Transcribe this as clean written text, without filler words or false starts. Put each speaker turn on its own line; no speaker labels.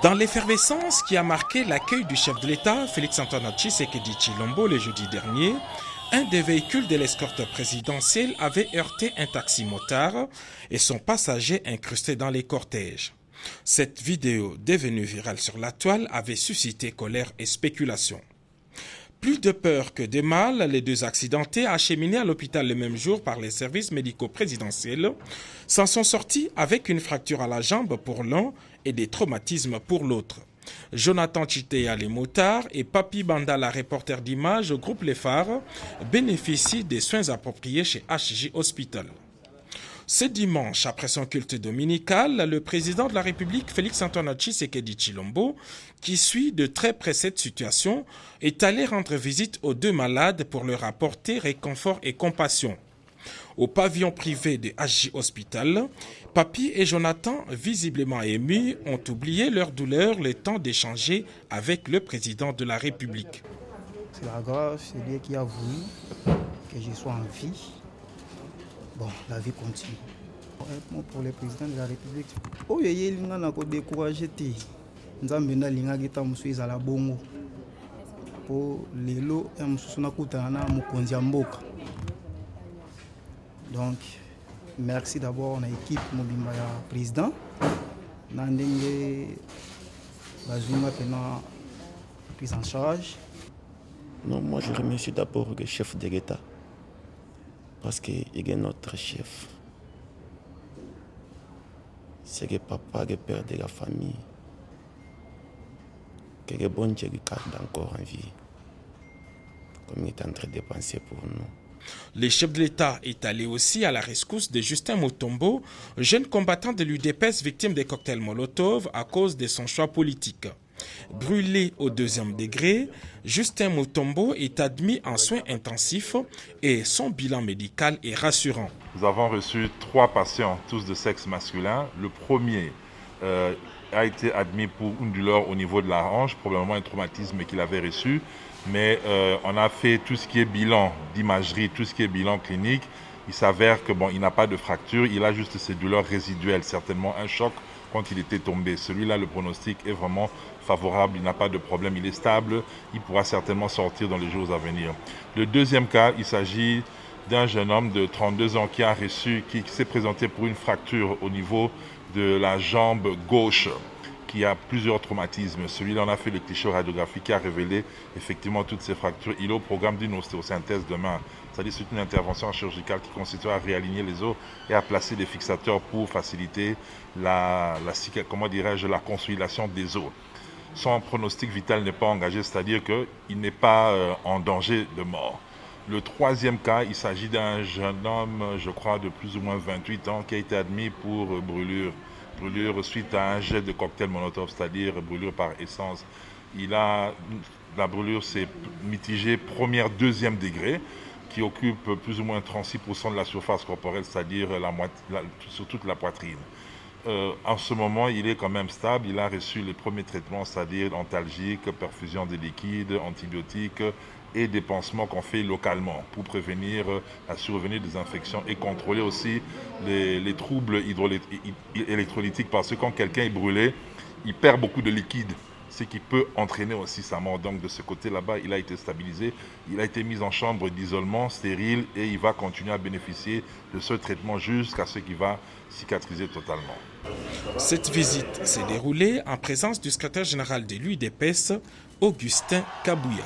Dans l'effervescence qui a marqué l'accueil du chef de l'État, Félix-Antoine Tshisekedi Tshilombo, le jeudi dernier, un des véhicules de l'escorte présidentielle avait heurté un taxi-motard et son passager incrusté dans les cortèges. Cette vidéo, devenue virale sur la toile, avait suscité colère et spéculation. Plus de peur que de mal, les deux accidentés, acheminés à l'hôpital le même jour par les services médicaux présidentiels, s'en sont sortis avec une fracture à la jambe pour l'un et des traumatismes pour l'autre. Jonathan Chitea, les motards, et Papi Bandala, reporter d'images au groupe Les Phares, bénéficient des soins appropriés chez HJ Hospital. Ce dimanche, après son culte dominical, le président de la République, Félix-Antoine Tshisekedi Tshilombo, qui suit de très près cette situation, est allé rendre visite aux deux malades pour leur apporter réconfort et compassion. Au pavillon privé de HJ Hospital, Papi et Jonathan, visiblement émus, ont oublié leur douleur le temps d'échanger avec le président de la République.
C'est la grâce, c'est Dieu qui a voulu que je sois en vie. Bon, la vie continue. Pour le président de la République, oh, il y a découragé. Nzambe na linga kita musuiza la bongo. Pour lelo ya mususuna kutana mukonzi ya mboka. Donc, merci d'abord à l'équipe Mobimba ya président. Nandenge bazuma pena prise en charge.
Non, moi je remercie d'abord le chef de l'État. Parce qu'il est notre chef. C'est le papa, le père de la famille. Que le bon Dieu lui garde encore en vie. Comme il est en train de penser pour nous.
Le chef de l'État est allé aussi à la rescousse de Justin Mutombo, jeune combattant de l'UDPS victime des cocktails Molotov à cause de son choix politique. Brûlé au 2e degré, Justin Mutombo est admis en soins intensifs et son bilan médical est rassurant.
Nous avons reçu 3 patients, tous de sexe masculin. Le premier a été admis pour une douleur au niveau de la hanche, probablement un traumatisme qu'il avait reçu. Mais on a fait tout ce qui est bilan d'imagerie, tout ce qui est bilan clinique. Il s'avère que il n'a pas de fracture, il a juste ces douleurs résiduelles, certainement un choc quand il était tombé. Celui-là, le pronostic est vraiment favorable, il n'a pas de problème, il est stable, il pourra certainement sortir dans les jours à venir. Le deuxième cas, il s'agit d'un jeune homme de 32 ans qui s'est présenté pour une fracture au niveau de la jambe gauche, qui a plusieurs traumatismes. Celui-là, on a fait le cliché radiographique qui a révélé effectivement toutes ces fractures. Il est au programme d'une ostéosynthèse demain. C'est-à-dire c'est une intervention chirurgicale qui consiste à réaligner les os et à placer des fixateurs pour faciliter la consolidation des os. Son pronostic vital n'est pas engagé, c'est-à-dire qu'il n'est pas en danger de mort. Le troisième cas, il s'agit d'un jeune homme, je crois, de plus ou moins 28 ans, qui a été admis pour brûlure suite à un jet de cocktail Molotov, c'est-à-dire brûlure par essence. La brûlure s'est mitigée première, 2e degré, qui occupe plus ou moins 36% de la surface corporelle, c'est-à-dire sur toute la poitrine. En ce moment, il est quand même stable. Il a reçu les premiers traitements, c'est-à-dire antalgiques, perfusion de liquides, antibiotiques et des pansements qu'on fait localement pour prévenir la survenue des infections et contrôler aussi les troubles électrolytiques, parce que quand quelqu'un est brûlé, il perd beaucoup de liquide, ce qui peut entraîner aussi sa mort. Donc de ce côté là-bas, il a été stabilisé, il a été mis en chambre d'isolement stérile et il va continuer à bénéficier de ce traitement jusqu'à ce qu'il va cicatriser totalement.
Cette visite s'est déroulée en présence du secrétaire général de l'UDPS, Augustin Kabouya.